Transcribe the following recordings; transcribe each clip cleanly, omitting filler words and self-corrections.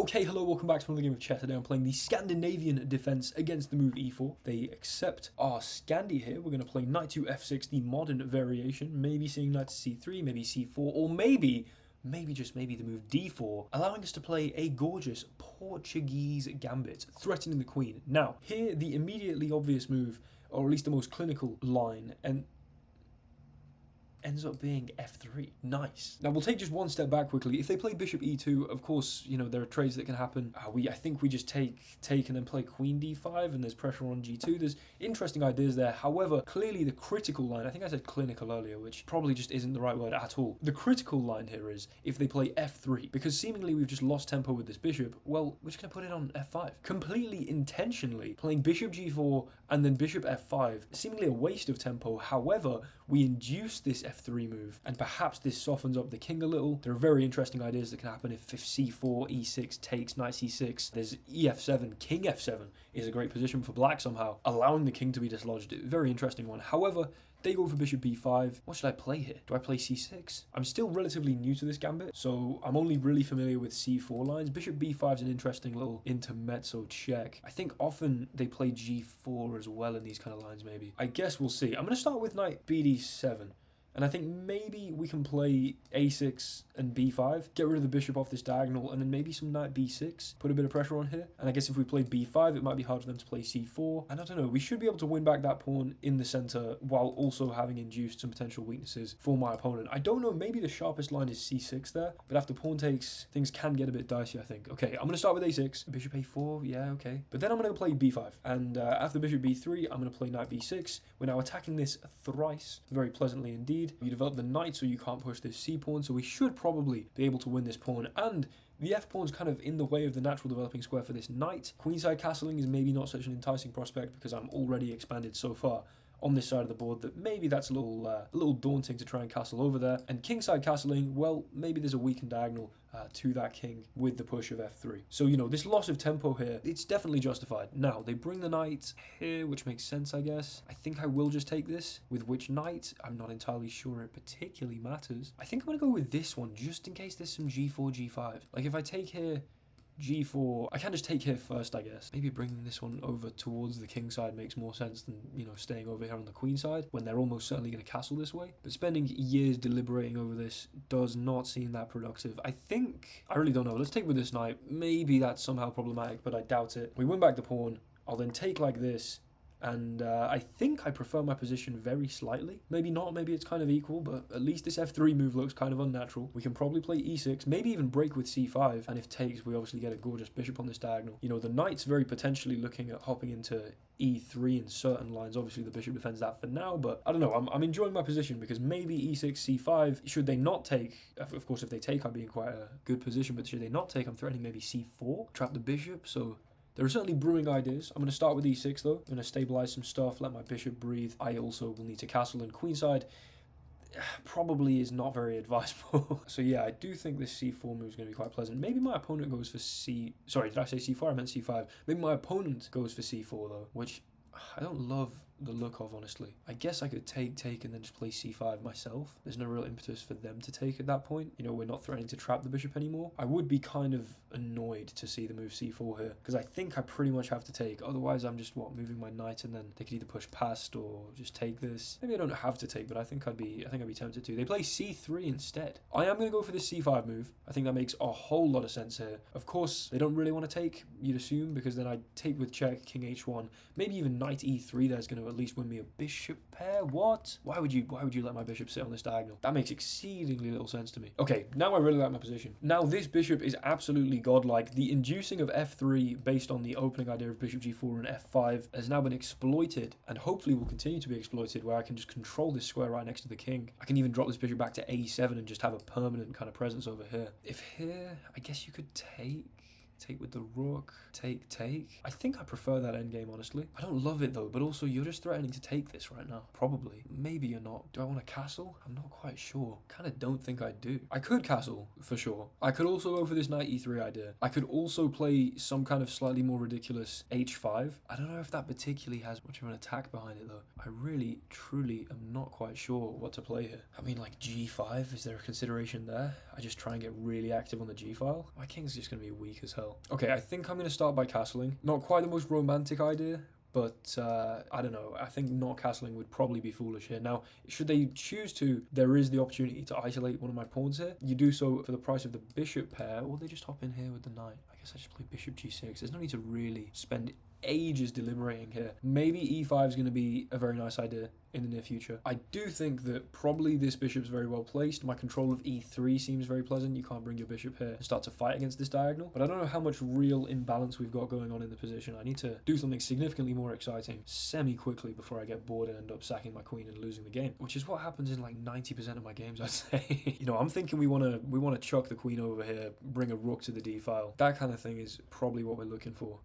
Okay, hello, welcome back to another game of chess. Today I'm playing the Scandinavian defense against the move e4. They accept our Scandi here. We're going to play knight to f6, the modern variation. Maybe seeing knight to c3, maybe c4, or maybe just maybe the move d4, allowing us to play a gorgeous Portuguese gambit, threatening the queen. Now, here the immediately obvious move, or at least the most clinical line, and ends up being f3. Nice. Now we'll take just one step back quickly. If they play bishop e2, of course, you know, there are trades that can happen. I think we just take and then play queen d5, and there's pressure on g2. There's interesting ideas there. However, clearly the critical line, I think I said clinical earlier, which probably just isn't the right word at all. The critical line here is if they play f3, because seemingly we've just lost tempo with this bishop, well, we're just going to put it on f5. Completely intentionally playing bishop g4 and then bishop f5, seemingly a waste of tempo. However, we induce this f3 move, and perhaps this softens up the king a little. There are very interesting ideas that can happen if c4, e6 takes, knight c6. There's ef7, king f7 is a great position for black somehow, allowing the king to be dislodged. Very interesting one. However, they go for bishop b5. What should I play here? Do I play c6? I'm still relatively new to this gambit, so I'm only really familiar with c4 lines. Bishop b5 is an interesting little intermezzo check. I think often they play g4 as well in these kind of lines, maybe. I guess we'll see. I'm going to start with knight bd7. And I think maybe we can play a6 and b5, get rid of the bishop off this diagonal, and then maybe some knight b6, put a bit of pressure on here. And I guess if we play b5, it might be hard for them to play c4. And I don't know, we should be able to win back that pawn in the center while also having induced some potential weaknesses for my opponent. I don't know, maybe the sharpest line is c6 there, but after pawn takes, things can get a bit dicey, I think. Okay, I'm going to start with a6, bishop a4, yeah, okay. But then I'm going to play b5, and after bishop b3, I'm going to play knight b6. We're now attacking this thrice, very pleasantly indeed. You develop the knight so you can't push this c-pawn, so we should probably be able to win this pawn, and the f-pawn's kind of in the way of the natural developing square for this knight. Queenside castling is maybe not such an enticing prospect because I'm already expanded so far on this side of the board that maybe that's a little daunting to try and castle over there. And kingside castling, well, maybe there's a weakened diagonal to that king with the push of f3. So, you know, this loss of tempo here, it's definitely justified. Now, they bring the knight here, which makes sense, I guess. I think I will just take this. With which knight? I'm not entirely sure it particularly matters. I think I'm going to go with this one, just in case there's some g4, g5. Like, if I take here g4, I can just take here first, I guess. Maybe bringing this one over towards the king side makes more sense than, you know, staying over here on the queen side when they're almost certainly going to castle this way. But spending years deliberating over this does not seem that productive. I really don't know. Let's take with this knight. Maybe that's somehow problematic, but I doubt it. We win back the pawn. I'll then take like this. And I think I prefer my position very slightly. Maybe not, maybe it's kind of equal, but at least this f3 move looks kind of unnatural. We can probably play e6, maybe even break with c5, and if takes, we obviously get a gorgeous bishop on this diagonal. You know, the knight's very potentially looking at hopping into e3 in certain lines. Obviously, the bishop defends that for now, but I don't know. I'm enjoying my position because maybe e6, c5, should they not take, of course, if they take, I'd be in quite a good position, but should they not take, I'm threatening maybe c4, trap the bishop, so there are certainly brewing ideas. I'm going to start with e6 though. I'm going to stabilize some stuff, let my bishop breathe. I also will need to castle, and queenside probably is not very advisable. So yeah, I do think this c4 move is going to be quite pleasant. Maybe my opponent goes for sorry, did I say c4? I meant c5. Maybe my opponent goes for c4 though, which I don't love the look of, honestly. I guess I could take and then just play c5 myself. There's no real impetus for them to take at that point. You know, we're not threatening to trap the bishop anymore. I would be kind of annoyed to see the move c4 here because I think I pretty much have to take. Otherwise, I'm just, moving my knight, and then they could either push past or just take this. Maybe I don't have to take, but I think I'd be tempted to. They play c3 instead. I am going to go for this c5 move. I think that makes a whole lot of sense here. Of course, they don't really want to take, you'd assume, because then I'd take with check, king h1, maybe even knight e3 there's going to at least win me a bishop pair. What? Why would you let my bishop sit on this diagonal? That makes exceedingly little sense to me. Okay, now I really like my position. Now this bishop is absolutely godlike. The inducing of f3 based on the opening idea of bishop g4 and f5 has now been exploited, and hopefully will continue to be exploited, where I can just control this square right next to the king. I can even drop this bishop back to a7 and just have a permanent kind of presence over here. If here, I guess you could take with the rook, take. I think I prefer that endgame, honestly. I don't love it though, but also you're just threatening to take this right now. Probably. Maybe you're not. Do I want to castle? I'm not quite sure. Kind of don't think I do. I could castle, for sure. I could also go for this knight e3 idea. I could also play some kind of slightly more ridiculous h5. I don't know if that particularly has much of an attack behind it though. I really, truly am not quite sure what to play here. I mean, like g5, is there a consideration there? I just try and get really active on the g file. My king's just going to be weak as hell. tell. Okay, I think I'm going to start by castling. Not quite the most romantic idea, but I don't know. I think not castling would probably be foolish here. Now, should they choose to, there is the opportunity to isolate one of my pawns here. You do so for the price of the bishop pair, or they just hop in here with the knight. I guess I just play bishop g6. There's no need to really spend ages deliberating here. Maybe e5 is going to be a very nice idea in the near future. I do think that probably this bishop's very well placed. My control of e3 seems very pleasant. You can't bring your bishop here and start to fight against this diagonal. But I don't know how much real imbalance we've got going on in the position. I need to do something significantly more exciting semi-quickly before I get bored and end up sacking my queen and losing the game, which is what happens in like 90% of my games, I'd say. You know, I'm thinking we want to chuck the queen over here, bring a rook to the d file. That kind of thing is probably what we're looking for.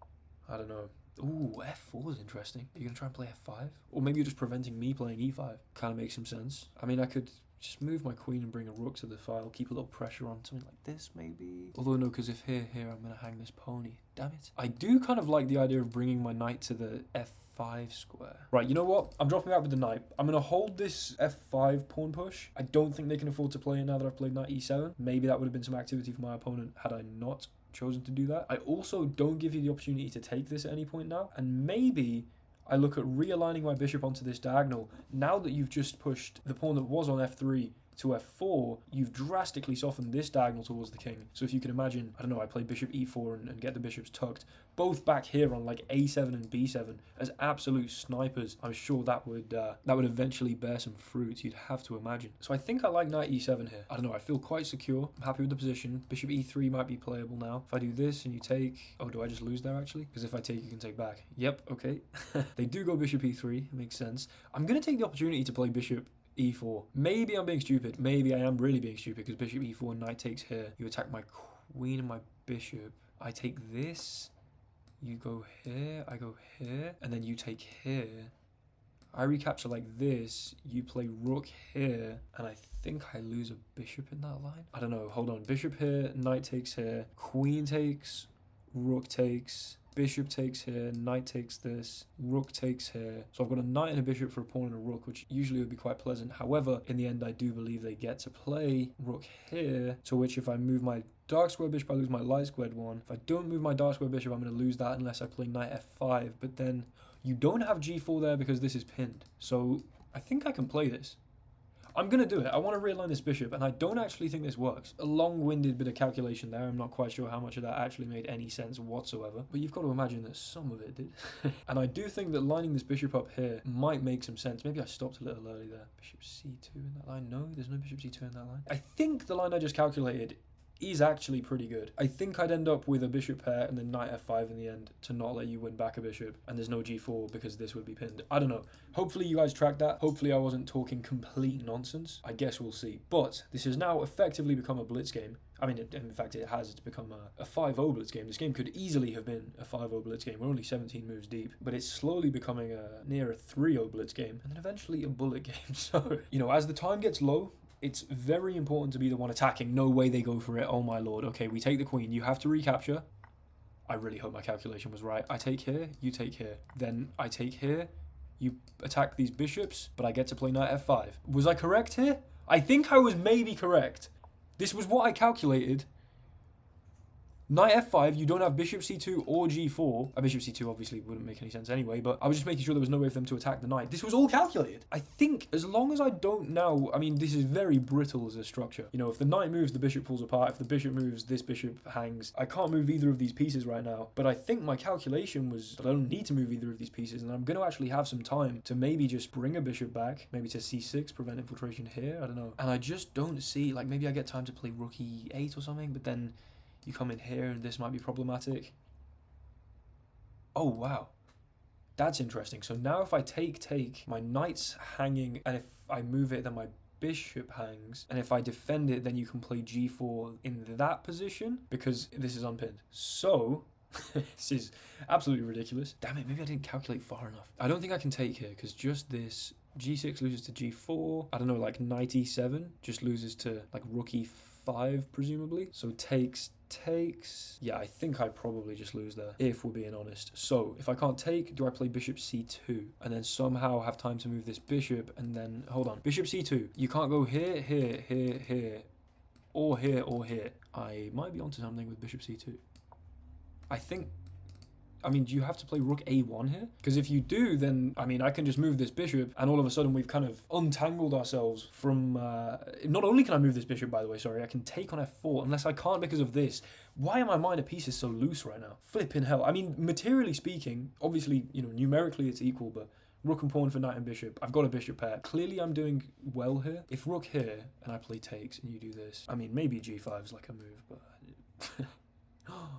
I don't know. Ooh, f4 is interesting. Are you going to try and play f5? Or maybe you're just preventing me playing e5. Kind of makes some sense. I mean, I could just move my queen and bring a rook to the file, keep a little pressure on, something like this, maybe. Although, no, because if here, I'm going to hang this pony. Damn it. I do kind of like the idea of bringing my knight to the f5 square. Right, you know what? I'm dropping out with the knight. I'm going to hold this f5 pawn push. I don't think they can afford to play it now that I've played knight e7. Maybe that would have been some activity for my opponent had I not chosen to do that. I also don't give you the opportunity to take this at any point now, and maybe I look at realigning my bishop onto this diagonal. Now that you've just pushed the pawn that was on f3 to f4, you've drastically softened this diagonal towards the king. So if you can imagine, I don't know, I play bishop e4 and get the bishops tucked, both back here on like a7 and b7 as absolute snipers. I'm sure that would eventually bear some fruit, you'd have to imagine. So I think I like knight e7 here. I don't know, I feel quite secure. I'm happy with the position. Bishop e3 might be playable now. If I do this and you take... Oh, do I just lose there actually? Because if I take, you can take back. Yep, okay. They do go bishop e3, it makes sense. I'm going to take the opportunity to play bishop e4. Maybe I'm being stupid. Maybe I am really being stupid because bishop e4, knight takes here. You attack my queen and my bishop. I take this. You go here. I go here. And then you take here. I recapture like this. You play rook here. And I think I lose a bishop in that line. I don't know. Hold on. Bishop here. Knight takes here. Queen takes. Rook takes. Bishop takes here, knight takes this, rook takes here. So I've got a knight and a bishop for a pawn and a rook, which usually would be quite pleasant. However, in the end, I do believe they get to play rook here, to which if I move my dark square bishop, I lose my light squared one. If I don't move my dark square bishop, I'm going to lose that unless I play knight f5. But then you don't have g4 there because this is pinned. So I think I can play this. I'm going to do it. I want to realign this bishop, and I don't actually think this works. A long-winded bit of calculation there. I'm not quite sure how much of that actually made any sense whatsoever, but you've got to imagine that some of it did. And I do think that lining this bishop up here might make some sense. Maybe I stopped a little early there. Bishop c2 in that line? No, there's no bishop c2 in that line. I think the line I just calculated is actually pretty good. I think I'd end up with a bishop pair and then knight f5 in the end to not let you win back a bishop, and there's no g4 because this would be pinned. I don't know. Hopefully you guys tracked that. Hopefully I wasn't talking complete nonsense. I guess we'll see. But this has now effectively become a blitz game. I mean, in fact it has. It's become a 5-0 blitz game. This game could easily have been a 5-0 blitz game. We're only 17 moves deep, but it's slowly becoming near a 3-0 blitz game, and then eventually a bullet game. So, you know, as the time gets low, it's very important to be the one attacking. No way they go for it. Oh my lord. Okay, we take the queen. You have to recapture. I really hope my calculation was right. I take here, you take here. Then I take here, you attack these bishops, but I get to play knight f5. Was I correct here? I think I was maybe correct. This was what I calculated. Knight f5, you don't have bishop c2 or g4. A bishop c2 obviously wouldn't make any sense anyway, but I was just making sure there was no way for them to attack the knight. This was all calculated. I think as long as I don't now, I mean, this is very brittle as a structure. You know, if the knight moves, the bishop pulls apart. If the bishop moves, this bishop hangs. I can't move either of these pieces right now, but I think my calculation was that I don't need to move either of these pieces, and I'm going to actually have some time to maybe just bring a bishop back, maybe to c6, prevent infiltration here. I don't know. And I just don't see, like, maybe I get time to play rook e8 or something, but then you come in here and this might be problematic. Oh, wow. That's interesting. So now if I take, my knight's hanging, and if I move it, then my bishop hangs. And if I defend it, then you can play g4 in that position because this is unpinned. So this is absolutely ridiculous. Damn it, maybe I didn't calculate far enough. I don't think I can take here because just this g6 loses to g4. I don't know, like knight e7 just loses to like rook e5 presumably. So takes. Yeah, I think I'd probably just lose there if we're being honest. So if I can't take, do I play bishop c2 and then somehow have time to move this bishop and then hold on, bishop c2, you can't go here, here, here, here, or here, or here. I might be onto something with bishop c2. I think... I mean, do you have to play rook a1 here? Because if you do, then, I mean, I can just move this bishop, and all of a sudden we've kind of untangled ourselves from... not only can I move this bishop, by the way, sorry, I can take on f4, unless I can't because of this. Why are my minor pieces so loose right now? Flipping hell. I mean, materially speaking, obviously, you know, numerically it's equal, but rook and pawn for knight and bishop. I've got a bishop pair. Clearly I'm doing well here. If rook here, and I play takes, and you do this, I mean, maybe g5 is like a move, but...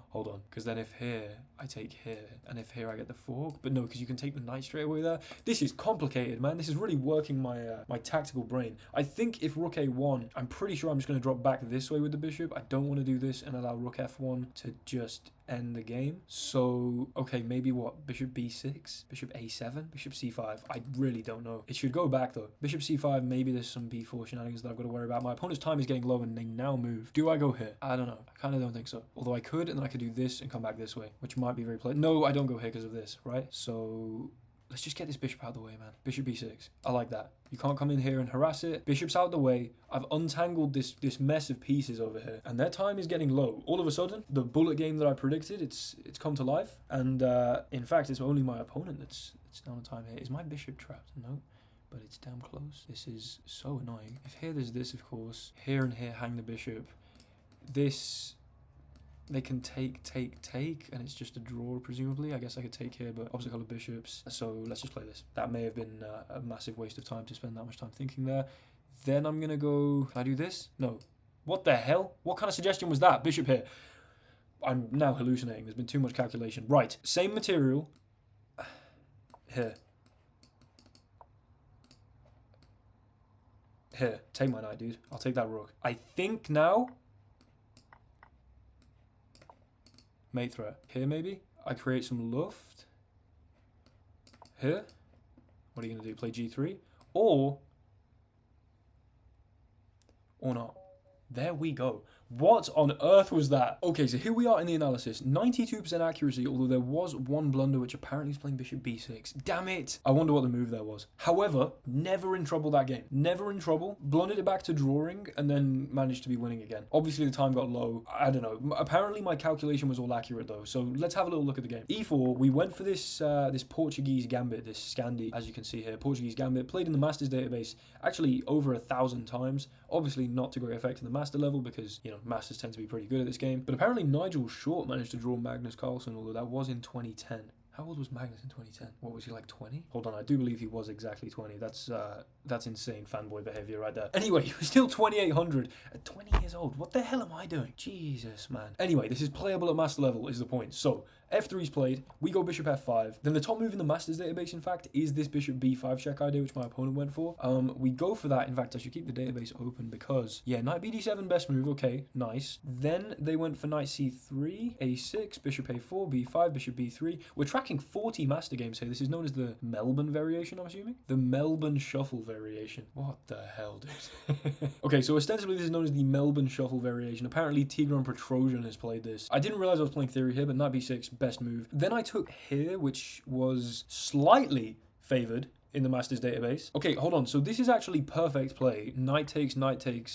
Hold on, because then if here I take here, and if here I get the fork, but no, because you can take the knight straight away there. This is complicated, man. This is really working my my tactical brain. I think if rook a1, I'm pretty sure I'm just going to drop back this way with the bishop. I don't want to do this and allow rook f1 to just end the game. So, okay, maybe what? Bishop b6, bishop a7, bishop c5. I really don't know. It should go back though. Bishop c5, maybe there's some b4 shenanigans that I've got to worry about. My opponent's time is getting low and they now move. Do I go here? I don't know. I kind of don't think so. Although I could, and then I could do this and come back this way, which might be very play. No, I don't go here because of this, right? So let's just get this bishop out of the way, man. Bishop b6. I like that. You can't come in here and harass it. Bishop's out of the way. I've untangled this mess of pieces over here, and their time is getting low. All of a sudden, the bullet game that I predicted, it's come to life. And in fact, it's only my opponent that's down on time here. Is my bishop trapped? No. But it's damn close. This is so annoying. If here there's this, of course. Here and here hang the bishop. This... They can take, and it's just a draw, presumably. I guess I could take here, but opposite color bishops. So let's just play this. That may have been a massive waste of time to spend that much time thinking there. Then I'm going to go... Can I do this? No. What the hell? What kind of suggestion was that? Bishop here. I'm now hallucinating. There's been too much calculation. Right. Same material. Here. Here. Take my knight, dude. I'll take that rook. I think now... Mate threat. Here, maybe? I create some luft. Here? What are you going to do? Play g3? Or not. There we go. What on earth was that? Okay, so here we are in the analysis. 92% accuracy, although there was one blunder, which apparently is playing bishop b6. Damn it! I wonder what the move there was. However, never in trouble that game. Never in trouble. Blundered it back to drawing, and then managed to be winning again. Obviously, the time got low. I don't know. Apparently, my calculation was all accurate, though. So let's have a little look at the game. e4, we went for this this Portuguese gambit, this Scandi, as you can see here. Portuguese gambit, played in the Masters database actually over 1,000 times. Obviously, not to great effect in the Master level, because, you know, Masters tend to be pretty good at this game. But apparently Nigel Short managed to draw Magnus Carlsen, although that was in 2010. How old was Magnus in 2010? What was he, like 20? Hold on, I do believe he was exactly 20. That's insane fanboy behavior right there. Anyway, he was still 2,800 at 20 years old. What the hell am I doing? Jesus, man. Anyway, this is playable at Master level is the point. So, f3's played, we go bishop f5. Then the top move in the Masters database, in fact, is this bishop b5 check idea, which my opponent went for. We go for that. In fact, I should keep the database open because, yeah, knight bd7, best move. Okay, nice. Then they went for knight c3, a6, bishop a4, b5, bishop b3. We're tracking 40 master games here. This is known as the Melbourne variation, I'm assuming? The Melbourne shuffle variation. What the hell, dude? Okay, so ostensibly this is known as the Melbourne shuffle variation. Apparently Tigran Petrosian has played this. I didn't realize I was playing theory here, but knight b6, best move. Then I took here, which was slightly favored in the Masters database. Okay, hold on. So this is actually perfect play. Knight takes,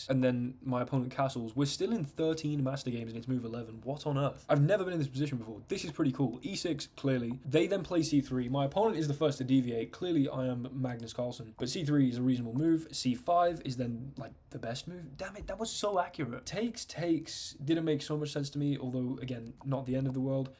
and then my opponent castles. We're still in 13 Master games and it's move 11. What on earth? I've never been in this position before. This is pretty cool. e6, clearly. They then play c3. My opponent is the first to deviate. Clearly, I am Magnus Carlsen. But c3 is a reasonable move. c5 is then, like, the best move. Damn it, that was so accurate. Takes, didn't make so much sense to me, although, again, not the end of the world.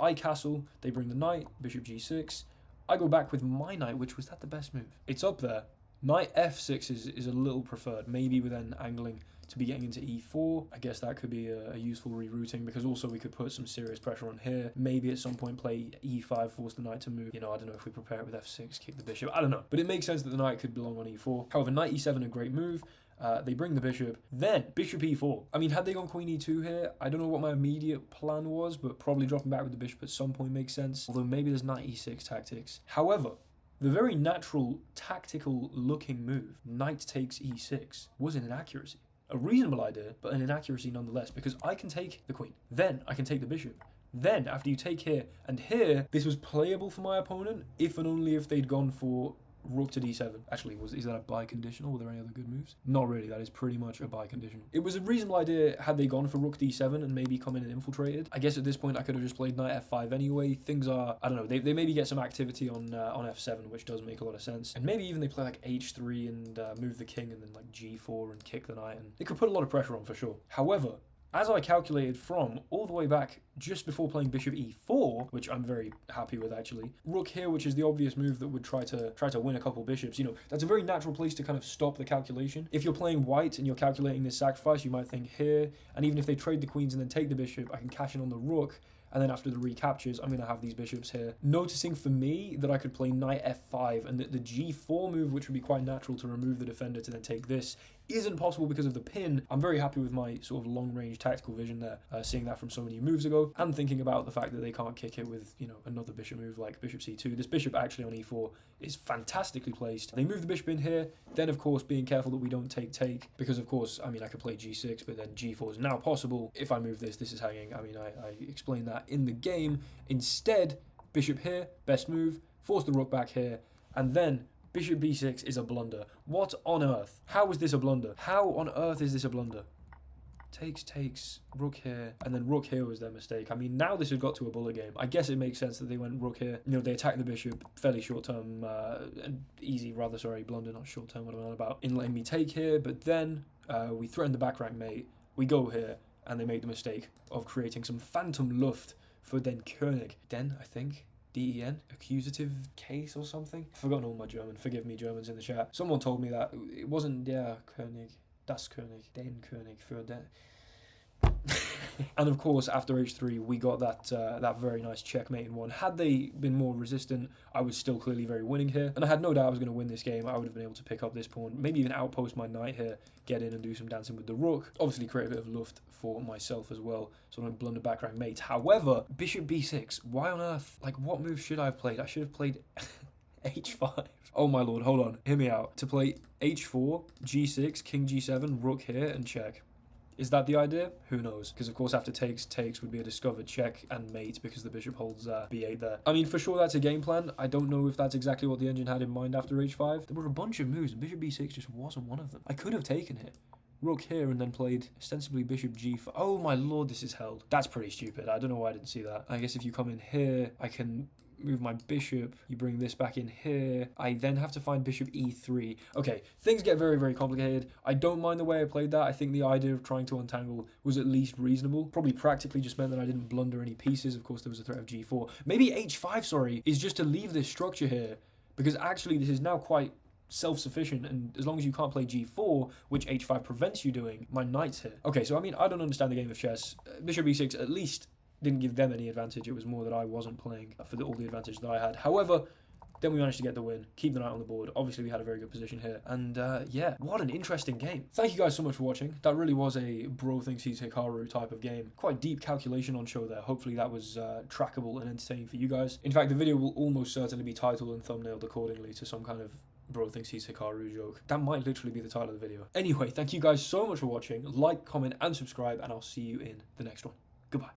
I castle, they bring the knight, bishop g6. I go back with my knight, which was that the best move? It's up there. Knight f6 is a little preferred, maybe with then angling to be getting into e4. I guess that could be a useful rerouting, because also we could put some serious pressure on here. Maybe at some point play e5, force the knight to move. You know, I don't know if we prepare it with f6, kick the bishop. I don't know. But it makes sense that the knight could belong on e4. However, knight e7, a great move. They bring the bishop, then bishop e4. I mean, had they gone queen e2 here, I don't know what my immediate plan was, but probably dropping back with the bishop at some point makes sense. Although maybe there's knight e6 tactics. However, the very natural, tactical looking move, knight takes e6, was an inaccuracy. A reasonable idea, but an inaccuracy nonetheless, because I can take the queen. Then I can take the bishop. Then, after you take here, and here, this was playable for my opponent, if and only if they'd gone for rook to d7. Actually, is that a biconditional? Were there any other good moves? Not really. That is pretty much a biconditional. It was a reasonable idea had they gone for rook d7 and maybe come in and infiltrated. I guess at this point I could have just played knight f5 anyway. Things are, I don't know, they maybe get some activity on f7, which does make a lot of sense. And maybe even they play like h3 and move the king and then like g4 and kick the knight. And it could put a lot of pressure on for sure. However, as I calculated from all the way back just before playing bishop e4, which I'm very happy with actually, rook here, which is the obvious move that would try to win a couple bishops, you know, that's a very natural place to kind of stop the calculation. If you're playing white and you're calculating this sacrifice, you might think here, and even if they trade the queens and then take the bishop, I can cash in on the rook. And then after the recaptures, I'm going to have these bishops here. Noticing for me that I could play knight f5 and that the g4 move, which would be quite natural to remove the defender to then take this, isn't possible because of the pin. I'm very happy with my sort of long-range tactical vision there, seeing that from so many moves ago, and thinking about the fact that they can't kick it with, you know, another bishop move like bishop c2. This bishop actually on e4 is fantastically placed. They move the bishop in here, then of course being careful that we don't take, because of course, I mean, I could play g6, but then g4 is now possible. If I move this is hanging. I mean, I explained that in the game. Instead, bishop here, best move, force the rook back here, and then bishop b6 is a blunder. What on earth? How is this a blunder? How on earth is this a blunder? Takes, rook here, and then rook here was their mistake. I mean, now this has got to a bullet game. I guess it makes sense that they went rook here. You know, they attacked the bishop, fairly short-term, blunder, not short-term, what am I on about, in letting me take here, but then we threatened the back rank mate, we go here, and they made the mistake of creating some phantom Luft for den König. Den, I think. D-E-N? Accusative case or something? I've forgotten all my German. Forgive me, Germans in the chat. Someone told me that it wasn't der König, das König, den König, für den. And of course, after h3, we got that very nice checkmate in one. Had they been more resistant, I was still clearly very winning here. And I had no doubt I was going to win this game. I would have been able to pick up this pawn, maybe even outpost my knight here, get in and do some dancing with the rook. Obviously create a bit of luft for myself as well, so I don't blunder back rank mate. However, bishop b6, why on earth? Like, what move should I have played? I should have played h5. Oh my lord, hold on, hear me out. To play h4, g6, king g7, rook here, and check. Is that the idea? Who knows? Because of course after takes would be a discovered check and mate because the bishop holds b8 there. I mean, for sure that's a game plan. I don't know if that's exactly what the engine had in mind after h5. There were a bunch of moves and bishop b6 just wasn't one of them. I could have taken it. Rook here and then played ostensibly bishop g5. Oh my lord, this is held. That's pretty stupid. I don't know why I didn't see that. I guess if you come in here, I can move my bishop, you bring this back in here, I then have to find bishop e3. Okay, things get very, very complicated. I don't mind the way I played that. I think the idea of trying to untangle was at least reasonable. Probably practically just meant that I didn't blunder any pieces. Of course, there was a threat of g4. Maybe h5, sorry, is just to leave this structure here, because actually this is now quite self-sufficient, and as long as you can't play g4, which h5 prevents you doing, my knight's here. Okay, so I mean, I don't understand the game of chess. Bishop e6 at least didn't give them any advantage. It was more that I wasn't playing for all the advantage that I had. However, then we managed to get the win, keep the knight on the board. Obviously, we had a very good position here. And yeah, what an interesting game. Thank you guys so much for watching. That really was a bro thinks he's Hikaru type of game. Quite deep calculation on show there. Hopefully that was trackable and entertaining for you guys. In fact, the video will almost certainly be titled and thumbnailed accordingly to some kind of bro thinks he's Hikaru joke. That might literally be the title of the video. Anyway, thank you guys so much for watching. Like, comment, and subscribe, and I'll see you in the next one. Goodbye.